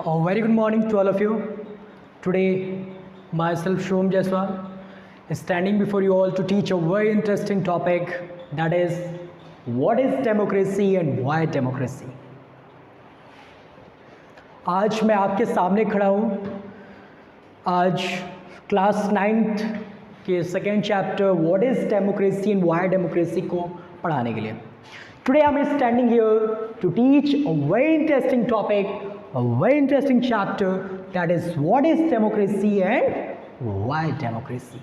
A very good morning to all of you. Today, myself Shom Jaiswal is standing before you all to teach a very interesting topic, that is, what is democracy and why democracy. आज मैं आपके सामने खड़ा हूँ आज class 9th के second chapter what is democracy and why democracy को पढ़ाने के लिए. Today I am standing here to teach a very interesting topic, a very interesting chapter, that is what is democracy and why democracy.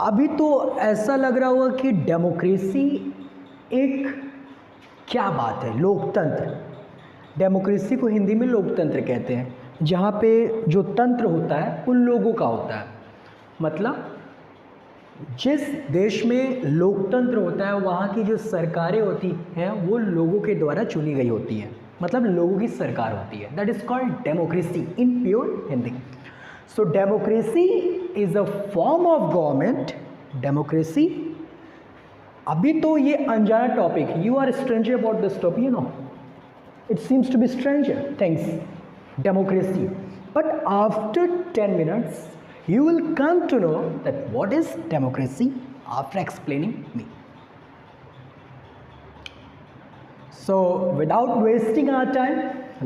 अभी तो ऐसा लग रहा होगा कि डेमोक्रेसी एक क्या बात है, लोकतंत्र. डेमोक्रेसी को हिंदी में लोकतंत्र कहते हैं, जहाँ पे जो तंत्र होता है उन लोगों का होता है. मतलब जिस देश में लोकतंत्र होता है वहाँ की जो सरकारें होती हैं वो लोगों के द्वारा चुनी गई होती है, मतलब लोगों की सरकार होती है. That is called democracy in pure Hindi. So democracy is a form of government. Democracy, अभी तो ये अनजाना topic, you are stranger about this topic, you know it seems to be stranger things, democracy. But after 10 minutes you will come to know that what is democracy after explaining me. So without wasting our time,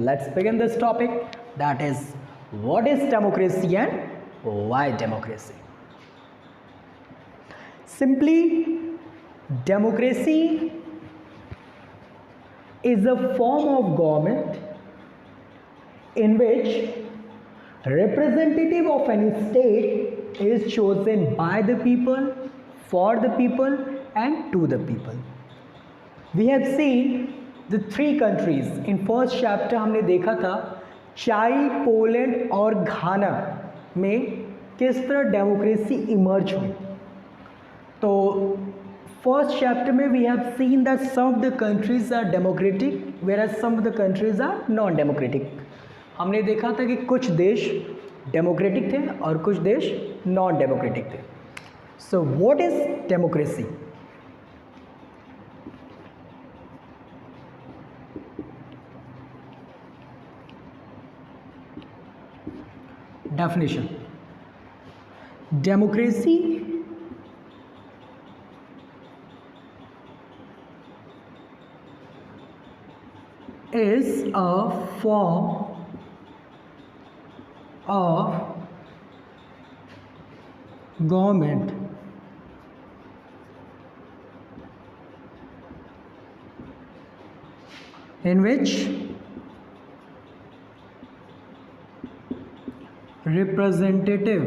let's begin this topic, that is what is democracy and why democracy. Simply, democracy is a form of government in which representative of any state is chosen by the people, for the people and to the people. We have seen the 3 countries. In first chapter हमने देखा था child, Poland और घाना में किस तरह democracy emerge हुई. तो first chapter में we have seen that some of the countries are democratic whereas some of the countries are non democratic. हमने देखा था कि कुछ देश डेमोक्रेटिक थे और कुछ देश नॉन डेमोक्रेटिक थे. So what is democracy? Definition: democracy is a form of government in which representative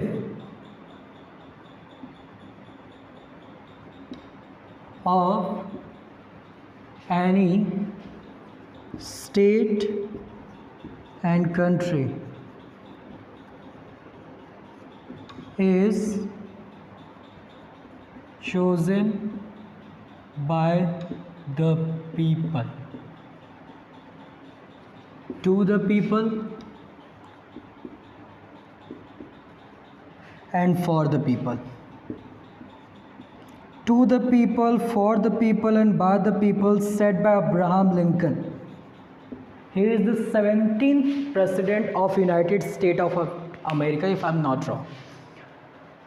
of any state and country is chosen by the people, to the people and for the people. To the people, for the people and by the people, said by Abraham Lincoln. He is the 17th president of United States of America, if I am not wrong.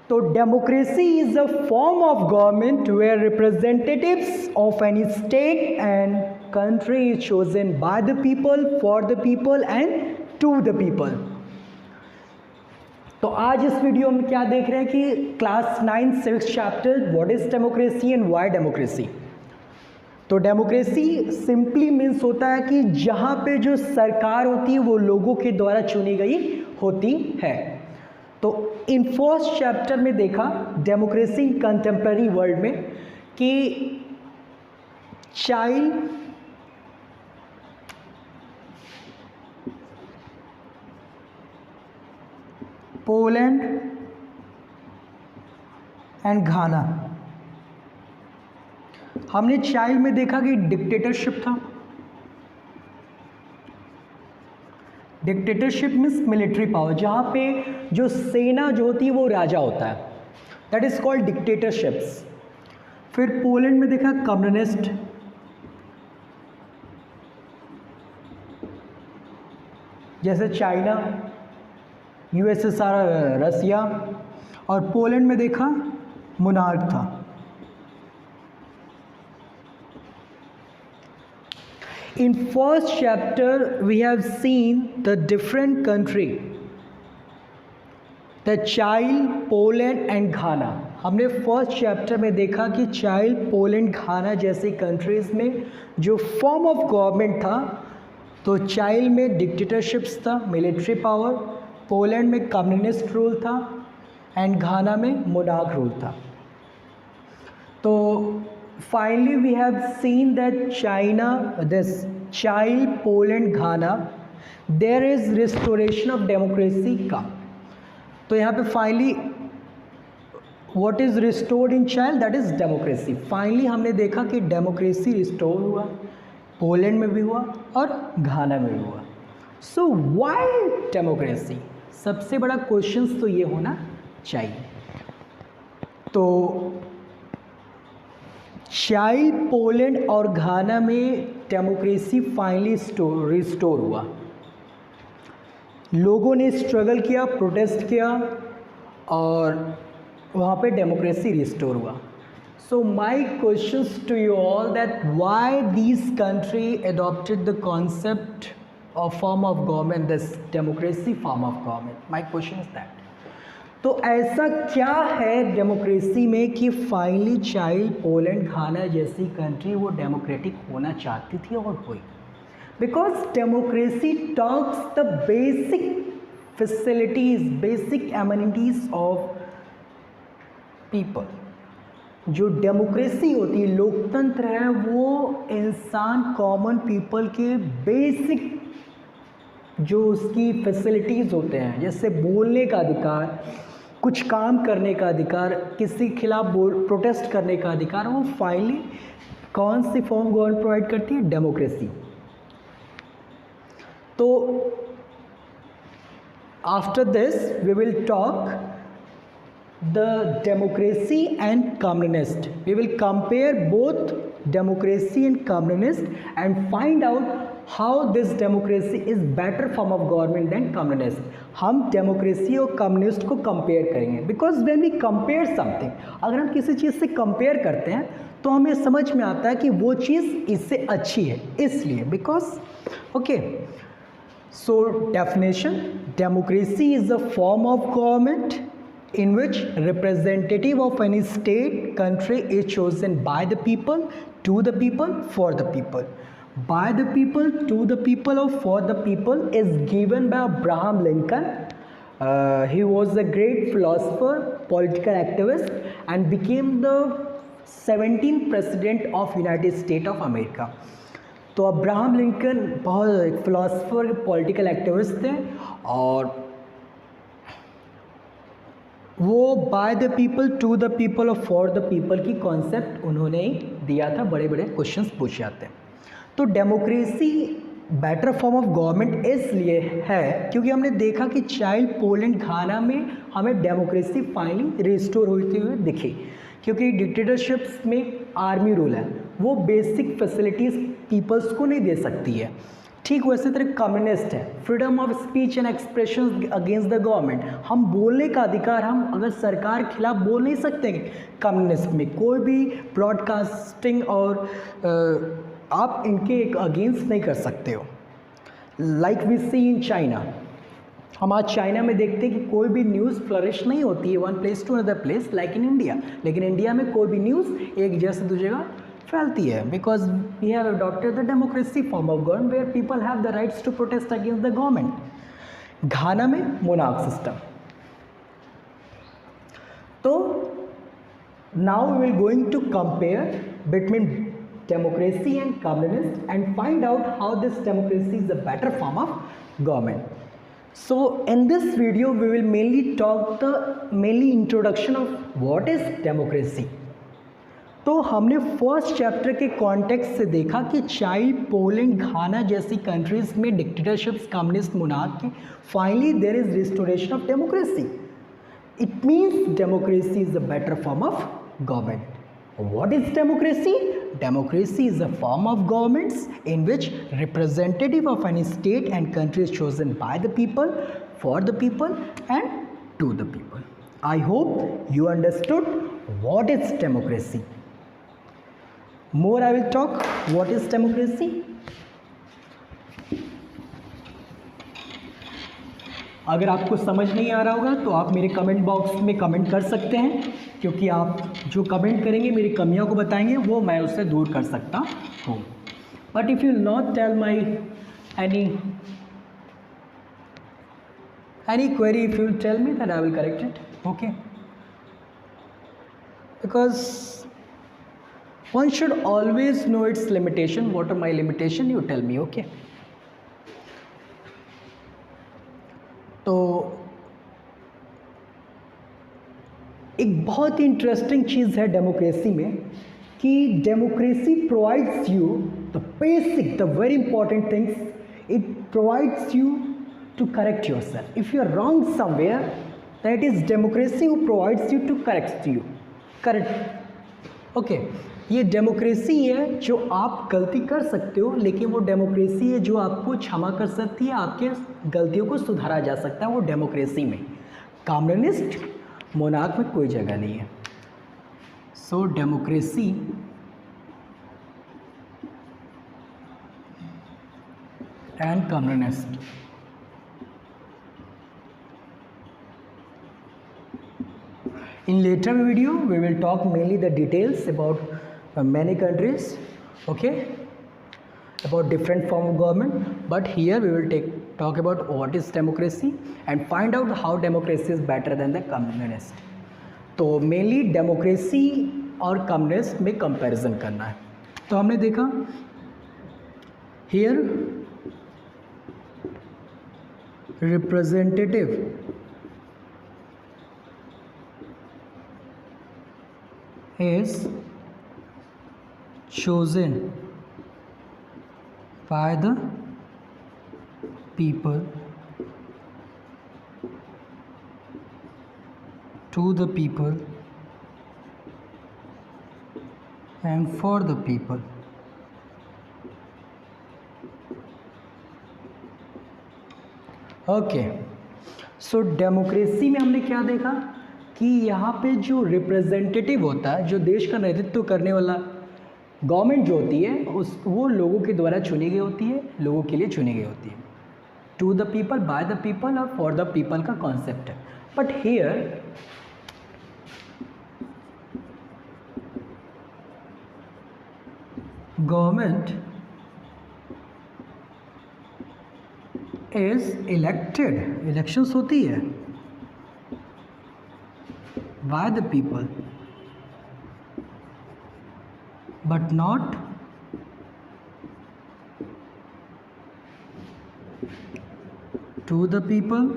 तो democracy is a form of government where representatives of any state and country is chosen by the people, for the people and to the people. तो आज इस video में क्या देख रहे हैं कि class 9 6th chapter what is democracy and why democracy. तो डेमोक्रेसी सिंपली मीन्स होता है कि जहाँ पे जो सरकार होती है वो लोगों के द्वारा चुनी गई होती है. तो इन फर्स्ट चैप्टर में देखा डेमोक्रेसी इन कंटेम्प्रेरी वर्ल्ड में कि चाइल्ड, पोलैंड एंड घाना. हमने चाइल्ड में देखा कि डिक्टेटरशिप था. डिक्टेटरशिप मीन्स मिलिट्री पावर, जहाँ पे जो सेना जो होती है वो राजा होता है, दैट इज़ कॉल्ड डिक्टेटरशिप्स. फिर पोलैंड में देखा कम्युनिस्ट, जैसे चाइना, यूएसएसआर रसिया, और पोलैंड में देखा मोनार्क था। In first chapter we have seen the different country, the child, Poland and Ghana. हमने फर्स्ट चैप्टर में देखा कि चाइल्ड, पोलैंड, घाना जैसी कंट्रीज़ में जो फॉर्म ऑफ गवर्नमेंट था, तो चाइल्ड में डिक्टेटरशिप्स था, मिलिट्री पावर, पोलैंड में कम्युनिस्ट रूल था एंड घाना में मोनार्क रूल था। तो finally we have seen that China, this child, Poland, Ghana, there is restoration of democracy का। तो यहाँ पे finally what is restored in child, that is democracy। Finally हमने देखा कि डेमोक्रेसी रिस्टोर हुआ, पोलैंड में भी हुआ और घाना में भी हुआ। सो व्हाई डेमोक्रेसी, सबसे बड़ा क्वेश्चन तो ये होना चाहिए। तो चाइल्ड, पोलैंड और घाना में डेमोक्रेसी फाइनली रिस्टोर हुआ। लोगों ने स्ट्रगल किया, प्रोटेस्ट किया और वहाँ पे डेमोक्रेसी रिस्टोर हुआ। So my questions to you all that why this country adopted the concept of form of government, this democracy form of government. My question is that, तो ऐसा क्या है डेमोक्रेसी में कि फाइनली चाइल्ड, पोलैंड, घाना जैसी country वो democratic होना चाहती थी और हुई? Because democracy talks the basic facilities, basic amenities of people. जो डेमोक्रेसी होती है, लोकतंत्र है, वो इंसान, कॉमन पीपल के बेसिक जो उसकी फैसिलिटीज़ होते हैं, जैसे बोलने का अधिकार, कुछ काम करने का अधिकार, किसी के खिलाफ प्रोटेस्ट करने का अधिकार, वो फाइनली कौन सी फॉर्म गवर्नमेंट प्रोवाइड करती है? डेमोक्रेसी। तो after this we will talk the democracy and communist. We will compare both democracy and communist and find out how this democracy is better form of government than communist। हम democracy और communist को compare करेंगे, because when we compare something, अगर हम किसी चीज़ से compare करते हैं तो हमें समझ में आता है कि वो चीज़ इससे अच्छी है, इसलिए because okay. So definition, democracy is a form of government in which representative of any state, country is chosen by the people, to the people, for the people. By the people, to the people, or for the people is given by Abraham Lincoln. He was a great philosopher, political activist and became the 17th president of United States of America। तो Abraham Lincoln बहुत एक philosopher, political activist थे और वो by the people, to the people और for the people की concept उन्होंने ही दिया था। बड़े बड़े क्वेश्चंस पूछे जाते हैं। तो democracy better form of government इसलिए है क्योंकि हमने देखा कि चाइल्ड, पोलैंड, घाना में हमें डेमोक्रेसी फाइनली रिस्टोर होते हुए दिखी, क्योंकि डिक्टेटरशिप्स में आर्मी रूल है, वो बेसिक फैसिलिटीज़ पीपल्स को नहीं दे सकती है। ठीक वैसे तरह कम्युनिस्ट है, freedom of speech and expression against the government, हम बोलने का अधिकार, हम अगर सरकार के खिलाफ बोल नहीं सकते। कम्युनिस्ट में कोई भी ब्रॉडकास्टिंग और आप इनके अगेंस्ट नहीं कर सकते हो। Like we see in China, हम आज चाइना में देखते हैं कि कोई भी न्यूज़ फ्लरिश नहीं होती है one place to another place like in India, लेकिन इंडिया में कोई भी न्यूज़ एक जैसे दूसरी जगह फैलती है, because we have adopted the democracy form of government where people have the rights to protest against the government. Ghana में मोनार्क सिस्टम। तो now we will going to compare between democracy and communist and find out how this democracy is a better form of government. So in this video we will mainly introduction of what is democracy. तो हमने first chapter के context से देखा कि child, Poland, घाना जैसी countries में dictatorships, communist, monarchy, finally there is restoration of democracy. It means democracy is a better form of government. What is democracy? democracy is a form of governments in which representative of any state and country is chosen by the people, for the people and to the people. I hope you understood what is democracy. More I will talk what is democracy. अगर आपको समझ नहीं आ रहा होगा तो आप मेरे comment box में कमेंट कर सकते हैं, क्योंकि आप जो कमेंट करेंगे मेरी कमियों को बताएंगे वो मैं उससे दूर कर सकता हूँ. But if you not tell my any query, if you will tell me, that I will correct it. Okay, because one should always know its limitation. What are my limitation? You tell me. Okay, तो एक बहुत ही interesting चीज़ है democracy में कि democracy provides you the basic, the very important things. It provides you to correct yourself. If you are wrong somewhere, that is democracy who provides you to correct you. Correct. Okay. ये democracy है जो आप गलती कर सकते हो, लेकिन वो डेमोक्रेसी है जो आपको क्षमा कर सकती है, आपके गलतियों को सुधारा जा सकता है वो डेमोक्रेसी में. कम्युनिस्ट मोनार्क में कोई जगह नहीं है. So democracy and communist. In later video we will talk mainly the details about many countries, okay, about different form of government, but here we will talk about what is democracy and find out how democracy is better than the communist. तो mainly democracy और communist में comparison करना है. तो हमने देखा here representative is chosen by the people to the people and for the people. Okay, so democracy में हमने क्या देखा कि यहाँ पे जो रिप्रेजेंटेटिव होता है, जो देश का नेतृत्व करने वाला गवर्नमेंट जो होती है वो लोगों के द्वारा चुनी गई होती है, लोगों के लिए चुनी गई होती है. To the people, by the people और फॉर द पीपल का कॉन्सेप्ट है. But here government is elected, elections होती है by the people but not to the people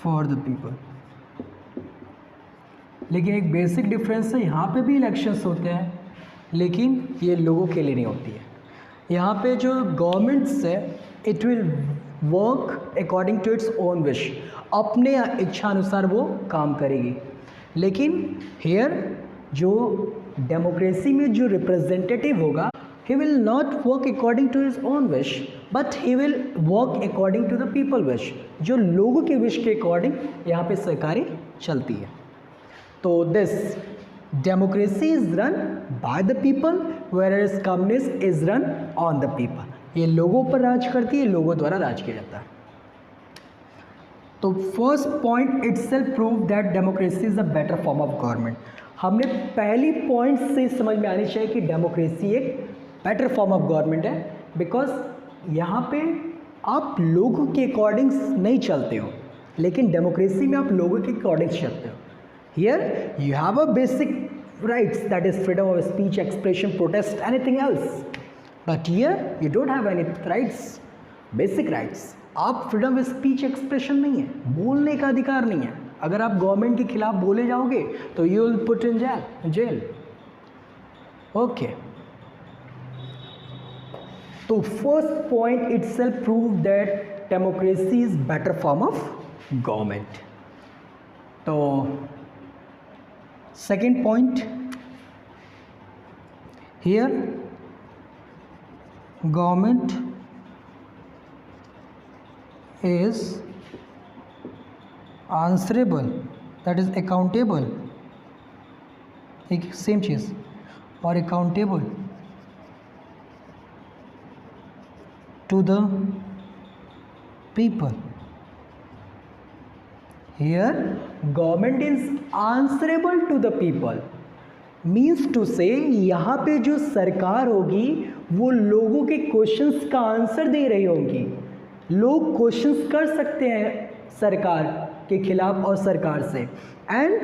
for the people. लेकिन एक बेसिक डिफरेंस है, यहाँ पे भी इलेक्शंस होते हैं लेकिन ये लोगों के लिए नहीं होती है. यहाँ पे जो गवर्नमेंट्स है it will work according to its own wish, अपने इच्छा अनुसार वो काम करेगी. लेकिन हेयर जो डेमोक्रेसी में जो रिप्रेजेंटेटिव होगा he will not work according to his own wish but he will work according to the people wish, जो लोगों के विश के अकॉर्डिंग यहाँ पे सरकारें चलती है. तो this democracy is run by the people whereas communist is run on the people. ये लोगों पर राज करती है, लोगों द्वारा राज किया जाता है. तो first point itself prove that democracy is a better form of government. हमने पहली पॉइंट से समझ में आनी चाहिए कि डेमोक्रेसी एक बेटर फॉर्म ऑफ गवर्नमेंट है, बिकॉज यहाँ पे आप लोगों के अकॉर्डिंग नहीं चलते हो, लेकिन डेमोक्रेसी में आप लोगों के अकॉर्डिंग चलते हो. Here you have a basic rights that is freedom of speech, expression, protest, anything else. But here you don't have any rights, basic rights. आप फ्रीडम ऑफ स्पीच एक्सप्रेशन नहीं है, बोलने का अधिकार नहीं है. अगर आप गवर्नमेंट के खिलाफ बोले जाओगे तो you will put in jail. Okay, तो first point itself prove that democracy is better form of government. तो second point Here government is answerable, that is accountable, एक सेम चीज़, और accountable to the people. Here government is answerable to the people means to say यहाँ पे जो सरकार होगी वो लोगों के क्वेश्चंस का आंसर दे रही होंगी। लोग क्वेश्चंस कर सकते हैं सरकार के खिलाफ और सरकार से, and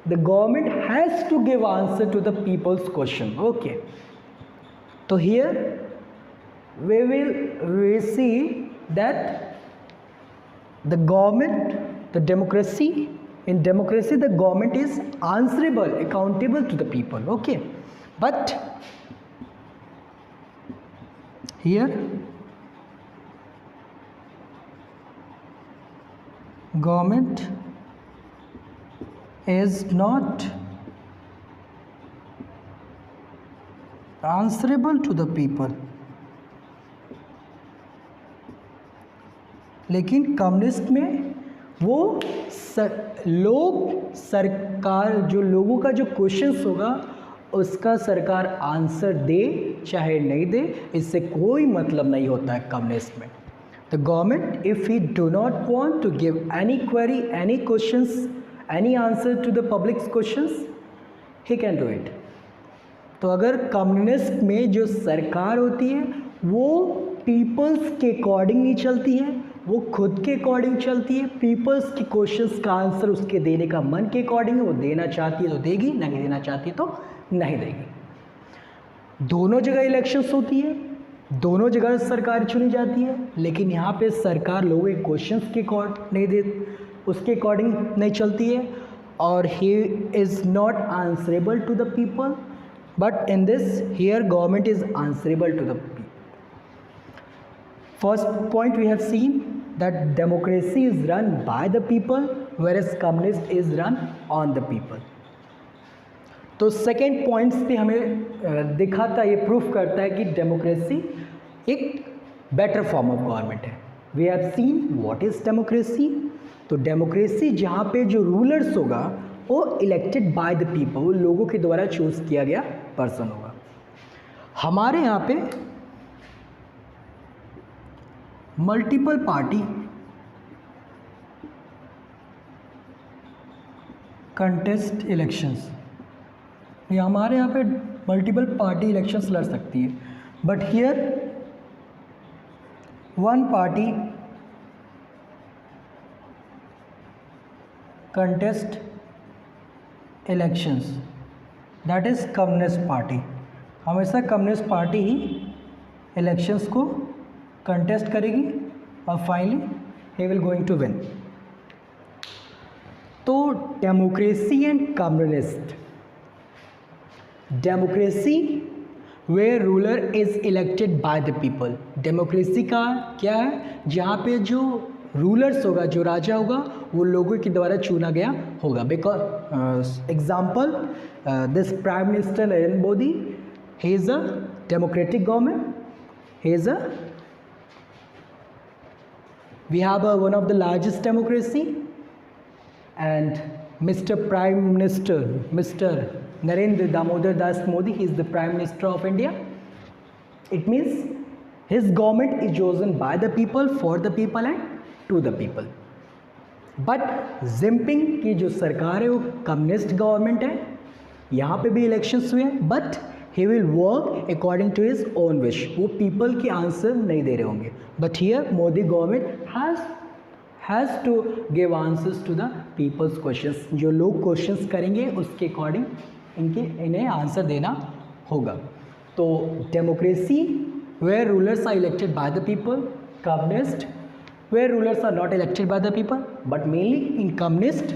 the government has to give answer to the peoples question. Okay, तो here we see that the government, the democracy, in democracy the government is answerable, accountable to the people. Okay, but here government is not answerable to the people. लेकिन communist में वो लोग सरकार जो लोगों का जो क्वेश्चंस होगा उसका सरकार आंसर दे चाहे नहीं दे, इससे कोई मतलब नहीं होता है कम्युनिस्ट में। The government if he do not want to give any query, any questions, any answer to the public questions, he can do it. तो अगर कम्युनिस्ट में जो सरकार होती है वो पीपल्स के अकॉर्डिंग नहीं चलती है, वो खुद के अकॉर्डिंग चलती है, पीपल्स के क्वेश्चंस का आंसर उसके देने का मन के अकॉर्डिंग है, वो देना चाहती है तो देगी, नहीं देना चाहती तो नहीं देगी। दोनों जगह इलेक्शंस होती है, दोनों जगह सरकार चुनी जाती है, लेकिन यहाँ पे सरकार लोगों के क्वेश्चंस के अकॉर्डिंग नहीं दे, उसके अकॉर्डिंग नहीं चलती है, और he is not answerable to the people, but in this here government is answerable to the people. First point we have seen that democracy is run by the people whereas communist is run on the people. तो second points पे हमें दिखाता, ये proof करता है कि democracy एक better form of government है। We have seen what is democracy. तो डेमोक्रेसी जहाँ पे जो रूलर्स होगा वो इलेक्टेड बाय द पीपल, वो लोगों के द्वारा चूज़ किया गया पर्सन होगा। हमारे यहाँ पे मल्टीपल पार्टी कंटेस्ट इलेक्शंस, ये हमारे यहाँ पे मल्टीपल पार्टी इलेक्शंस लड़ सकती है, but here one party contest elections, that is communist party. हमेशा कम्युनिस्ट पार्टी ही इलेक्शंस को कंटेस्ट करेगी और finally he will going to win. तो democracy and communist, democracy where ruler is elected by the people. Democracy का क्या है, जहाँ पे जो रूलर्स होगा, जो राजा होगा, वो लोगों के द्वारा चुना गया होगा। Because example this prime minister Narendra Modi, he is a democratic government, he is a we have one of the largest democracy, and Mr. Prime Minister, Mr. Narendra Damodar Das Modi, he is the Prime Minister of India. It means his government is chosen by the people, for the people and to the people. But Jinping की जो सरकार है वो communist government है, यहाँ पे भी elections हुए हैं, but he will work according to his own wish, वो पीपल के आंसर नहीं दे रहे होंगे। But here Modi government has to give answers to the peoples questions, जो लोग क्वेश्चंस करेंगे उसके अकॉर्डिंग इन्हें आंसर देना होगा। तो democracy where rulers are elected by the people, communist where rulers are not elected by the people, but mainly in communist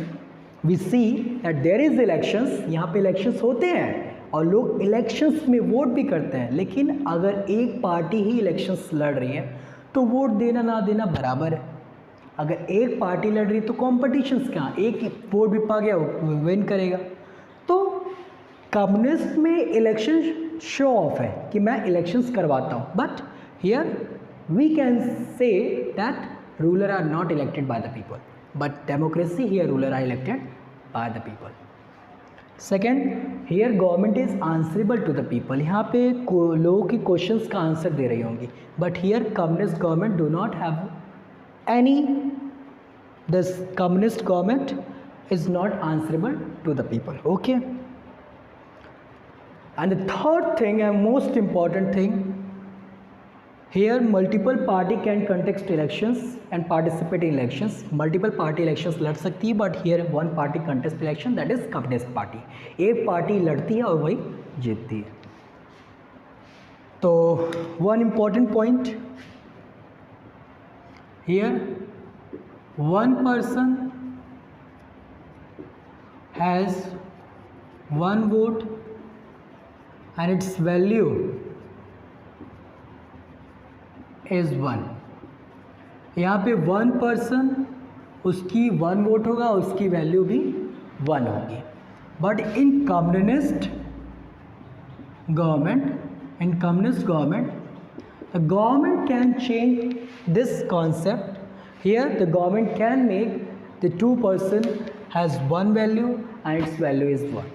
we see that there is elections, यहाँ पे इलेक्शंस होते हैं और लोग इलेक्शंस में वोट भी करते हैं, लेकिन अगर एक पार्टी ही इलेक्शंस लड़ रही है तो वोट देना ना देना बराबर है। अगर एक पार्टी लड़ रही है तो कॉम्पिटिशन्स कहाँ, एक वोट भी पा गया वो विन करेगा। तो कम्युनिस्ट में इलेक्शन शो ऑफ है कि मैं इलेक्शंस करवाता हूँ, but here we can say that ruler are not elected by the people, but democracy here ruler are elected by the people. Second, here government is answerable to the people. यहाँ पे लोगों की questions का answer दे रही होंगी, but here communist government do not have any, this communist government is not answerable to the people. Okay, and the third thing and most important thing, here multiple party can contest elections and participate in elections. Multiple party elections लड़ सकती है, but here one party contest election, that is communist party. एक party लड़ती है और वही जीतती है. तो one important point here, one person has one vote and its value is 1. यहाँ पे one person, उसकी 1 वोट होगा, उसकी वैल्यू भी 1 होगी. But in communist government, the government can change this concept. Here the government can make the 2 person has 1 value and its value is 1.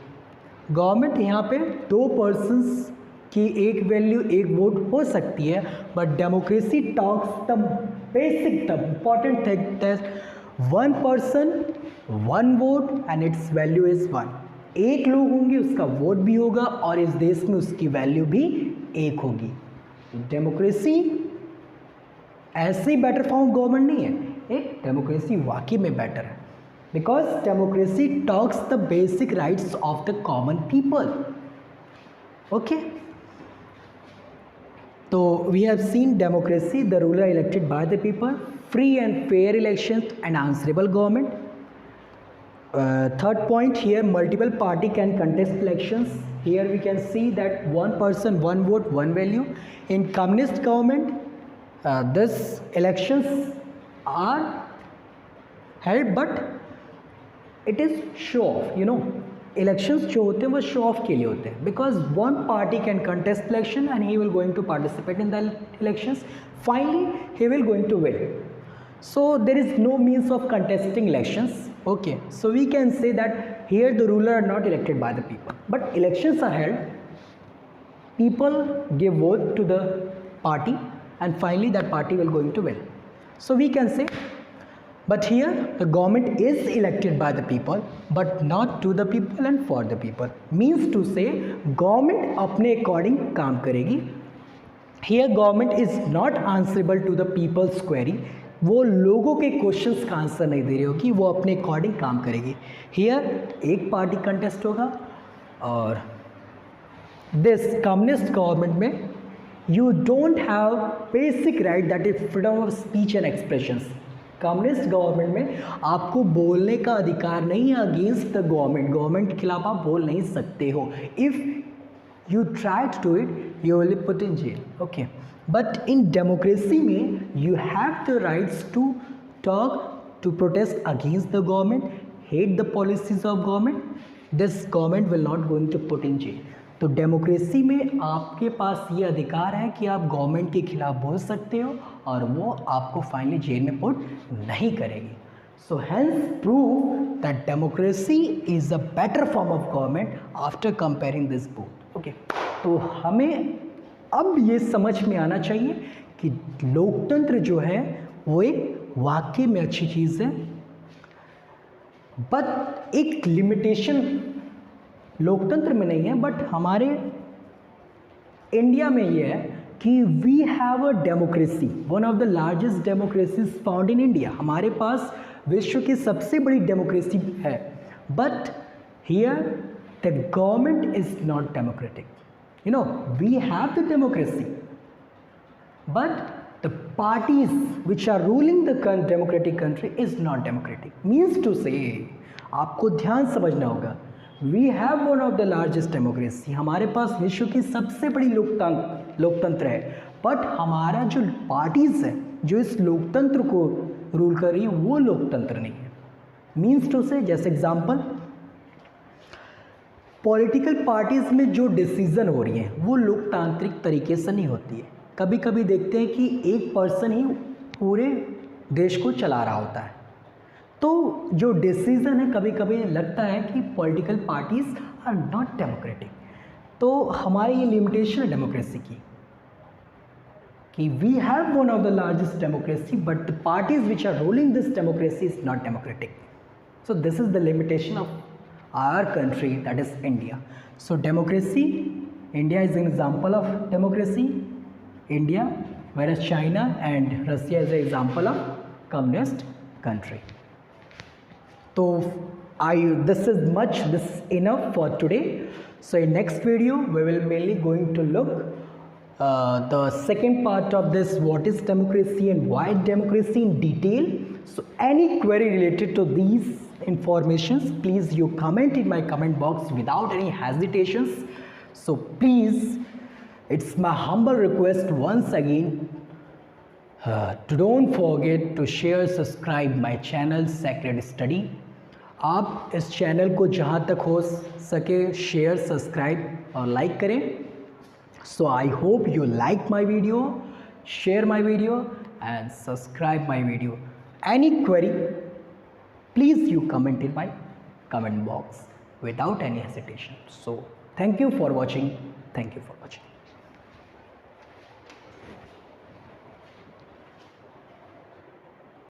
Government यहाँ पे 2 persons की एक वैल्यू, एक वोट हो सकती है, but democracy talks the basic, the important thing that 1 person 1 vote and it's value is 1. एक लोग होंगे, उसका वोट भी होगा और इस देश में उसकी वैल्यू भी एक होगी. डेमोक्रेसी ऐसे ही बेटर फॉर्म गवर्नमेंट नहीं है, एक डेमोक्रेसी वाकई में बेटर है, because democracy talks the basic rights of the common people. Okay, so we have seen democracy, the ruler elected by the people, free and fair elections and answerable government. Third point here, multiple party can contest elections. Here we can see that 1 person 1 vote 1 value. In communist government this elections are held, but it is show off. Elections जो होते हैं वो show off के लिए होते हैं, because 1 party can contest election and he will going to participate in the elections. Finally he will going to win. So there is no means of contesting elections. Okay, so we can say that here the ruler are not elected by the people, but elections are held, people give vote to the party and finally that party will going to win. So we can से, but here the government is elected by the people but not to the people and for the people. Means to say government अपने according काम करेगी. Here government is not answerable to the people's query. वो लोगों के questions का answer नहीं दे रही होगी, वो अपने अकॉर्डिंग काम करेगी. Here एक पार्टी कंटेस्ट होगा और दिस कम्युनिस्ट गवर्नमेंट में you don't have basic right, that is freedom of speech and expressions. Communist government में आपको बोलने का अधिकार नहीं है अगेंस्ट द गवर्नमेंट के खिलाफ आप बोल नहीं सकते हो. If you try to do it you will put in jail. Okay, but in democracy में you have the rights to talk, to protest against the government, hate the policies of government. This government will not going to put in jail. तो democracy में आपके पास ये अधिकार है कि आप government के खिलाफ बोल सकते हो और वो आपको फाइनली जेल में पुट नहीं करेगी. So hence prove that democracy is a better form of government after comparing this both. Okay, तो हमें अब ये समझ में आना चाहिए कि लोकतंत्र जो है वो एक वाकई में अच्छी चीज़ है, बट एक लिमिटेशन लोकतंत्र में नहीं है, बट हमारे इंडिया में ये है कि we have a democracy, one of the largest democracies found in India. हमारे पास विश्व की सबसे बड़ी डेमोक्रेसी है, but here the government is not democratic. We have the democracy, but the parties which are ruling the democratic country is not democratic. Means to say, आपको ध्यान समझना होगा, we have one of the largest democracy. हमारे पास विश्व की सबसे बड़ी लोकतंत्र है, बट हमारा जो पार्टीज है जो इस लोकतंत्र को रूल कर रही है वो लोकतंत्र नहीं है. मीन्स टू से, जैसे एग्जाम्पल, पॉलिटिकल पार्टीज़ में जो डिसीज़न हो रही हैं वो लोकतांत्रिक तरीके से नहीं होती है। कभी कभी देखते हैं कि एक पर्सन ही पूरे देश को चला रहा होता है, तो जो डिसीज़न है कभी कभी लगता है कि political parties are not democratic. तो हमारी ये लिमिटेशन है डेमोक्रेसी की कि we have one of the largest democracy but the parties which are ruling this democracy is not democratic. So this is the limitation of our country, that is India. So democracy, India is an example of democracy, India, whereas China and Russia is an example of communist country. So this is enough for today. So in next video we will mainly going to look the second part of this, what is democracy and why democracy in detail. So any query related to these informations, please you comment in my comment box without any hesitations. So please, it's my humble request once again to don't forget to share, subscribe my channel Sacred Study. आप इस channel को जहाँ तक हो सके share, subscribe और like करें. So I hope you like my video, share my video and subscribe my video. Any query, please you comment in my comment box without any hesitation. So thank you for watching. Thank you for watching.